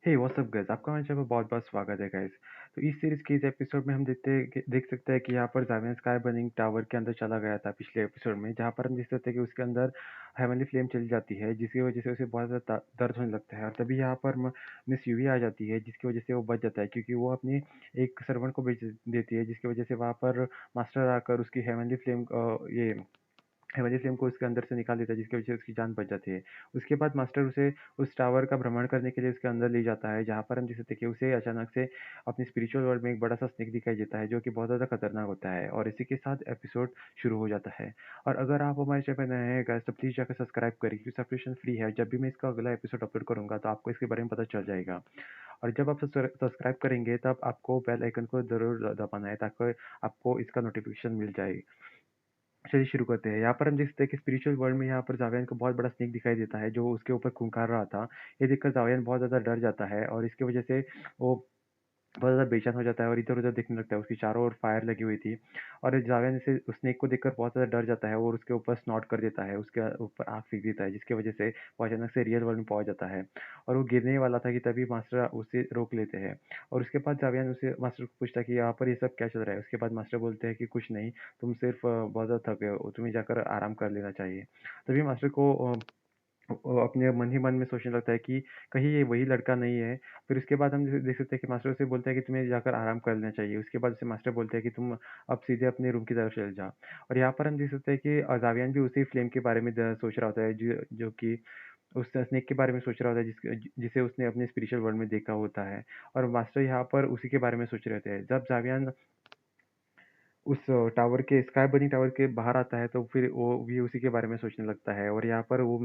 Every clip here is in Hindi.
हे व्हाट्स अप गाइस, आपका हमारे चैनल पर बहुत-बहुत स्वागत है गाइस। तो इस सीरीज़ के इस एपिसोड में हम देख सकते हैं कि यहाँ पर ज़ावियन स्काई बर्निंग टावर के अंदर चला गया था पिछले एपिसोड में, जहाँ पर हम देख सकते हैं कि उसके अंदर हेवनली फ्लेम चली जाती है, जिसकी वजह से उसे बहुत ज़्यादा दर्द होने लगता है। और तभी यहाँ पर मिस यूवी आ जाती है, जिसकी वजह से वो बच जाता है, क्योंकि वो अपनी एक सर्वेंट को भेज देती है, जिसकी वजह से वहाँ पर मास्टर आकर उसकी हेवनली फ्लेम ये हेमंत सिंह को उसके अंदर से निकाल देता है, जिसकी वजह से उसकी जान बच जाती है। उसके बाद मास्टर उसे उस टावर का भ्रमण करने के लिए उसके अंदर ले जाता है, जहाँ पर हम देख सकते हैं कि उसे अचानक से अपनी स्पिरिचुअल वर्ल्ड में एक बड़ा-सा स्नेक दिखाई देता है, जो कि बहुत ज़्यादा खतरनाक होता है। और इसी के साथ एपिसोड शुरू हो जाता है। और अगर आप हमारे चैनल पर नए हैं गाइस, तो प्लीज़ जाकर सब्सक्राइब करें, क्योंकि सब्सक्रिप्शन फ्री है। जब भी मैं इसका अगला एपिसोड अपलोड करूँगा, तो आपको इसके बारे में पता चल जाएगा। और जब आप सब्सक्राइब करेंगे, तब आपको बेल आइकन को ज़रूर दबाना है, ताकि आपको इसका नोटिफ़िकेशन मिल जाए। चलिए शुरू करते हैं। यहाँ पर हम देख सकते हैं कि स्पिरिचुअल वर्ल्ड में यहाँ पर जावियन को बहुत बड़ा स्नेक दिखाई देता है, जो उसके ऊपर खूंखार रहा था। ये देखकर जावियन बहुत ज़्यादा डर जाता है, और इसकी वजह से वो बहुत ज़्यादा बेचैन हो जाता है और इधर-उधर देखने लगता है। उसकी चारों ओर फायर लगी हुई थी, और जावेद इसे उस स्नेक को देखकर बहुत ज़्यादा डर जाता है और उसके ऊपर स्नॉट कर देता है, उसके ऊपर आग फेंक देता है, जिसकी वजह से वो अचानक से रियल वर्ल्ड में पहुँच जाता है। और वो गिरने ही वाला था कि तभी मास्टर उसे रोक लेते हैं। और उसके बाद जावियन उसे मास्टर को पूछता है कि यहाँ पर ये सब क्या चल रहा है? उसके बाद मास्टर बोलते हैं कि कुछ नहीं, तुम सिर्फ़ बहुत ज़्यादा थक गए हो, तुम्हें जाकर आराम कर लेना चाहिए। तभी मास्टर को वो अपने मन ही मन में सोचने लगता है कि कहीं ये वही लड़का नहीं है। फिर उसके बाद हम देख सकते हैं कि मास्टर उसे बोलता है कि तुम्हें जाकर आराम कर लेना चाहिए। उसके बाद उसे मास्टर बोलते हैं कि तुम अब सीधे अपने रूम की तरफ चले जाओ। और यहाँ पर हम देख सकते हैं कि जावियन भी उसी फ्लेम के बारे में सोच रहा होता है, जो कि उस स्नेक के बारे में सोच रहा होता है, जिसे उसने अपने स्पिरिचुअल वर्ल्ड में देखा होता है। और मास्टर यहाँ पर उसी के बारे में सोच रहे होते हैं। जब जावियन उस टावर के स्काई बनी टावर के बाहर आता है, तो फिर वो भी उसी के बारे में सोचने लगता है। और यहाँ पर वो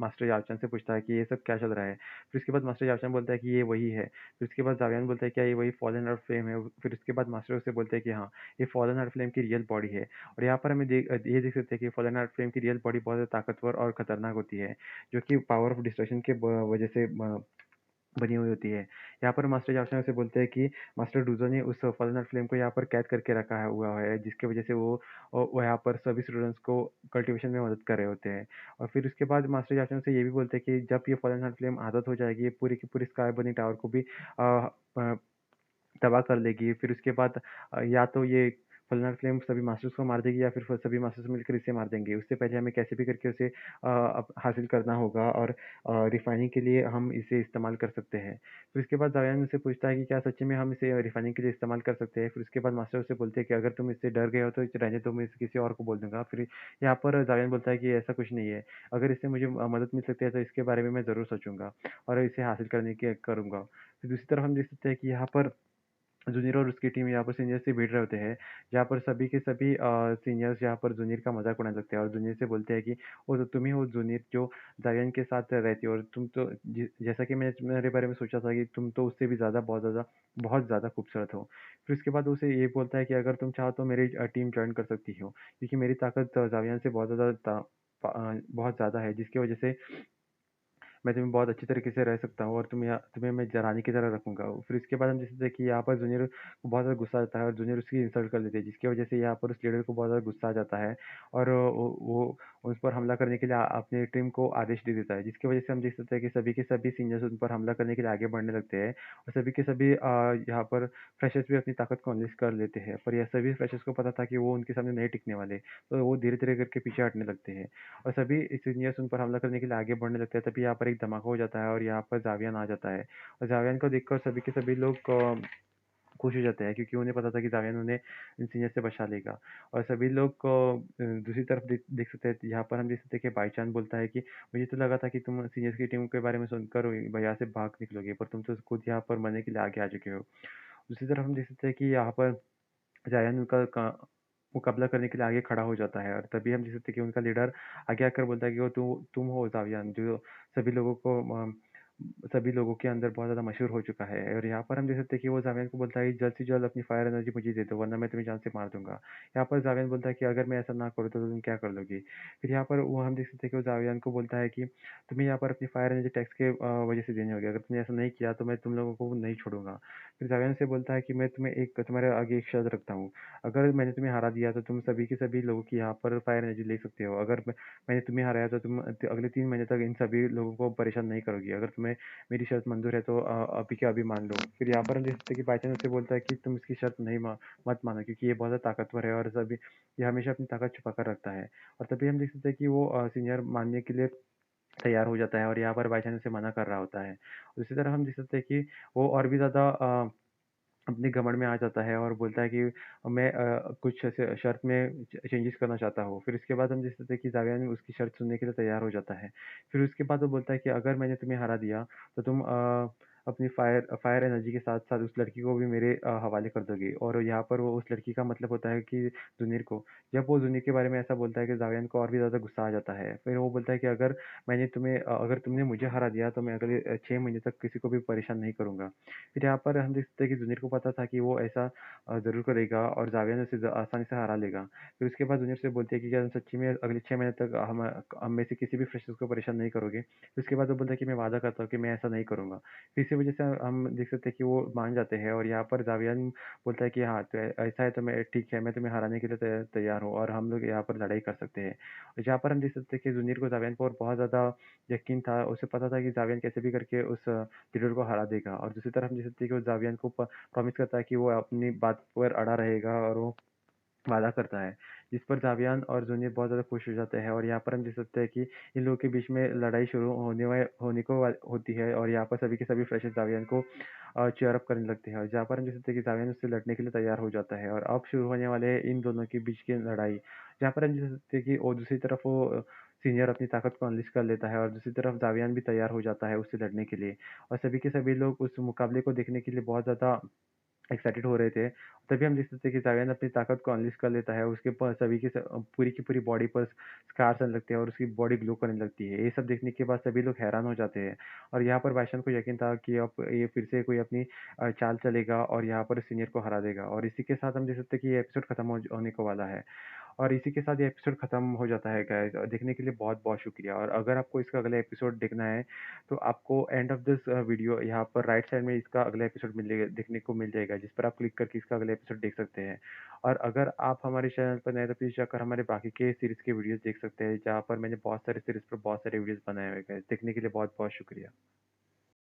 मास्टर याओचन से पूछता है कि ये सब क्या चल रहा है? फिर उसके बाद मास्टर याओचन बोलता है कि ये वही है। फिर उसके बाद जावियन बोलता है क्या ये वही फॉलन अर्थ फ्लेम है? फिर उसके बाद मास्टर उसे बोलते हैं कि हाँ, ये फॉलन अर्थ फ्लेम की रियल बॉडी है। और यहाँ पर ये देख सकते हैं कि फॉलन अर्थ फ्लेम की रियल बॉडी बहुत ज़्यादा ताकतवर और खतरनाक होती है, जो कि पावर ऑफ डिस्ट्रक्शन के वजह से बनी हुई होती है। यहाँ पर मास्टर याओचन से बोलते हैं कि मास्टर डूज़ो ने उस फॉरेनर फ्लेम को यहाँ पर कैद करके रखा है हुआ है, जिसकी वजह से वो यहाँ पर सभी स्टूडेंट्स को कल्टीवेशन में मदद कर रहे होते हैं। और फिर उसके बाद मास्टर याओचन से ये भी बोलते हैं कि जब ये फॉरेनर फ्लेम आदत हो जाएगी, ये पूरी की पूरी स्काई बनी टावर को भी तबाह कर देगी। फिर उसके बाद या तो ये फलना फ्लेम सभी मास्टर्स को मार देगी, या फिर सभी मास्टर्स मिलकर इसे मार देंगे। उससे पहले हमें कैसे भी करके उसे हासिल करना होगा, और रिफाइनिंग के लिए हम इसे इस्तेमाल कर सकते हैं। फिर उसके बाद जावियन उससे पूछता है कि क्या सच्ची में हम इसे रिफाइनिंग के लिए इस्तेमाल कर सकते हैं? फिर उसके बाद मास्टर उससे बोलते हैं कि अगर तुम इससे डर गए हो तो इसे रहने दो, मैं इसे किसी और को बोल दूँगा। फिर यहाँ पर जावियन बोलता है कि ऐसा कुछ नहीं है। अगर इससे मुझे मदद मिल सकती है, तो इसके बारे में मैं ज़रूर सोचूँगा और इसे हासिल करने की करूँगा। फिर दूसरी तरफ हम देख सकते हैं कि यहाँ पर जूनियर और उसकी टीम यहाँ पर सीनियर से भिड़ रहे होते हैं, जहाँ पर सभी के सभी सीनियर्स यहाँ पर जूनियर का मज़ाक उड़ाने लगते हैं, और जूनियर से बोलते हैं कि वो तो तुम ही हो जूनियर, जो जायन के साथ रहती हो, और तुम तो जैसा कि मैंने तुम्हारे बारे में सोचा था कि तुम तो उससे भी ज़्यादा बहुत ज़्यादा खूबसूरत हो। फिर उसके बाद उसे ये बोलता है कि अगर तुम चाहो तो मेरी टीम ज्वाइन कर सकती हो, क्योंकि मेरी ताकत जावियन से बहुत ज़्यादा है, जिसकी वजह से मैं तुम्हें बहुत अच्छी तरीके से रह सकता हूँ, और तुम्हें मैं रानी की तरह रखूँगा। फिर इसके बाद हम जैसे देखिए कि यहाँ पर जूनियर को बहुत ज़्यादा गुस्सा आता है, और जूनियर उसकी इंसल्ट कर देते हैं, जिसकी वजह से यहाँ पर उस लीडर को बहुत ज़्यादा गुस्सा आ जाता है, और वो उस पर हमला करने के लिए अपनी टीम को आदेश दे देता है, जिसकी वजह से हम देख सकते हैं कि सभी के सभी सीनियर्स उन पर हमला करने के लिए आगे बढ़ने लगते हैं, और सभी के सभी यहाँ पर फ्रेशर्स भी अपनी ताकत को अनलीश कर लेते हैं। पर यह सभी फ्रेशर्स को पता था कि वो उनके सामने नहीं टिकने वाले, तो वो धीरे-धीरे करके पीछे हटने लगते हैं। और सभी सीनियर्स उन पर हमला करने के लिए आगे बढ़ने लगते हैं, तभी यहाँ पर एक धमाका हो जाता है, और यहाँ पर जावियन आ जाता है। और जावियन को देखकर सभी के सभी लोग खुश हो जाते हैं, क्योंकि उन्हें पता था कि जावियन उन्हें इन सीनियर से बचा लेगा। और सभी लोग को दूसरी तरफ देख सकते हैं, यहाँ पर हम देख सकते हैं कि बाईचांद बोलता है कि मुझे तो लगा था कि तुम सीनियर्स की टीम के बारे में सुनकर यहाँ से भाग निकलोगे, पर तुम तो खुद यहाँ पर मरने के लिए आगे आ चुके हो। दूसरी तरफ हम देख सकते हैं कि यहाँ पर जायन उनका मुकाबला करने के लिए आगे खड़ा हो जाता है, और तभी हम देख सकते हैं कि उनका लीडर आगे आकर बोलता है कि वो तुम हो जावियन, जो सभी लोगों को सभी लोगों के अंदर बहुत ज़्यादा मशहूर हो चुका है। और यहाँ पर हम देख सकते हैं कि वो जावियन को बोलता है कि जल्द से जल्द अपनी फायर एनर्जी मुझे दे दो, वरना मैं तुम्हें जान से मार दूंगा। यहाँ पर जावियन बोलता है कि अगर मैं ऐसा ना करूँ तो तुम क्या कर लोगी? फिर यहाँ पर वो हम देख सकते हैं कि वो जावियन को बोलता है कि तुम्हें यहाँ पर अपनी फायर एनर्जी टैक्स के वजह से देनी होगी। अगर तुमने ऐसा नहीं किया तो मैं तुम लोगों को नहीं छोड़ूंगा। फिर जावियन से बोलता है कि मैं तुम्हारे आगे एक शर्त रखता हूँ। अगर मैंने तुम्हें हरा दिया तो तुम सभी के सभी लोगों की यहाँ पर फायर एनर्जी ले सकते हो। अगर मैंने तुम्हें हराया तो तुम अगले 3 महीने तक इन सभी लोगों को परेशान नहीं करोगी। अगर तुम्हें मेरी शर्त मंज़ूर है तो अभी के अभी मान लो। फिर यहाँ पर हम देख सकते हैं कि बाय चांस उसे बोलता है कि तुम इसकी शर्त नहीं मत मानो क्योंकि ये बहुत ज़्यादा ताकतवर है और सभी ये हमेशा अपनी ताकत छुपा कर रखता है। और तभी हम देख सकते हैं कि वो सीनियर मानने के लिए तैयार हो जाता है और यहाँ पर बाय चांस उसे मना कर रहा होता है। दूसरी तरफ हम देख सकते हैं कि वो और भी ज़्यादा अपने घमंड में आ जाता है और बोलता है कि मैं कुछ ऐसे शर्त में चेंजेस करना चाहता हूँ। फिर उसके बाद हम देख सकते हैं कि जावियान उसकी शर्त सुनने के लिए तैयार हो जाता है। फिर उसके बाद वो बोलता है कि अगर मैंने तुम्हें हरा दिया तो तुम अपनी फायर फायर एनर्जी के साथ-साथ उस लड़की को भी मेरे हवाले कर दोगे। और यहाँ पर वो उस लड़की का मतलब होता है कि ज़ुनिर को। जब वो ज़ुनिर के बारे में ऐसा बोलता है कि जावियान को और भी ज़्यादा गुस्सा आ जाता है। फिर वो बोलता है कि अगर तुमने मुझे हरा दिया तो मैं अगले 6 महीने तक किसी को भी परेशान नहीं करूँगा। फिर यहाँ पर हम देख सकते हैं कि जूनियर को पता था कि वो ऐसा ज़रूर करेगा और जाविया उसे आसानी से हरा लेगा। फिर उसके बाद जूनियर से बोलती है कि क्या तुम सच्ची में अगले 6 महीने तक हम में से किसी भी फ्रेशर्स को परेशान नहीं करोगे? फिर उसके बाद वो बोलता है कि मैं वादा करता हूँ कि मैं ऐसा नहीं करूँगा। फिर इसी वजह से हम देख सकते हैं कि वो मान जाते हैं और यहाँ पर जावियान बोलता है कि हाँ, तो ऐसा है तो मैं ठीक है, मैं तुम्हें हराने के लिए तैयार हूँ और हम लोग यहाँ पर लड़ाई कर सकते हैं। जहाँ पर हम देख सकते हैं कि जूनियर को जावियान पर बहुत ज़्यादा यकीन था, उसे पता था कि जावियान कैसे भी करके उस लीडर को हरा देगा। और दूसरी तरफ हम देख सकते हैं कि वो जावियन को प्रॉमिस करता है कि वो अपनी बात पर अड़ा रहेगा और वो वादा करता है, जिस पर जावियान और जूनियर बहुत ज़्यादा खुश हो जाते हैं। और यहाँ पर हम देख सकते हैं कि इन लोगों के बीच में लड़ाई शुरू होने को होती है और यहाँ पर सभी के सभी फ्रेशर्स जावियान को चीयर अप करने लगते हैं और जहाँ पर हम देख सकते हैं कि जावियान उससे लड़ने के लिए तैयार हो जाता है। और अब शुरू होने वाले हैं इन दोनों के बीच की लड़ाई, जहाँ पर हम देख सकते हैं कि और दूसरी तरफ वो सीनियर अपनी ताकत को अनलीश कर लेता है और दूसरी तरफ जावियान भी तैयार हो जाता है उससे लड़ने के लिए। और सभी के सभी लोग उस मुकाबले को देखने के लिए बहुत ज़्यादा एक्साइटेड हो रहे थे। तभी हम देख सकते हैं कि जावियान अपनी ताकत को अनलीश कर लेता है, उसके प सभी के पूरी की पूरी बॉडी पर स्कार्स आने लगते हैं और उसकी बॉडी ग्लो करने लगती है। ये सब देखने के बाद सभी लोग हैरान हो जाते हैं और यहाँ पर बादशाह को यकीन था कि अब ये फिर से कोई अपनी चाल चलेगा और यहाँ पर सीनियर को हरा देगा। और इसी के साथ हम देख सकते हैं कि ये एपिसोड खत्म होने को वाला है। और इसी के साथ ये एपिसोड खत्म हो जाता है गाइस। देखने के लिए बहुत-बहुत शुक्रिया। और अगर आपको इसका अगला एपिसोड देखना है, तो आपको एंड ऑफ दिस वीडियो यहाँ पर राइट साइड में इसका अगला एपिसोड मिलेगा, देखने को मिल जाएगा, जिस पर आप क्लिक करके इसका अगला एपिसोड देख सकते हैं। और अगर आप हमारे चैनल पर नए हैं, तो प्लीज़ जाकर हमारे बाकी के सीरीज़ के वीडियोज़ देख सकते हैं, जहाँ पर मैंने बहुत सारे सीरीज़ पर बहुत सारे वीडियोज़ बनाए हुए हैं गाइस। देखने के लिए बहुत-बहुत शुक्रिया।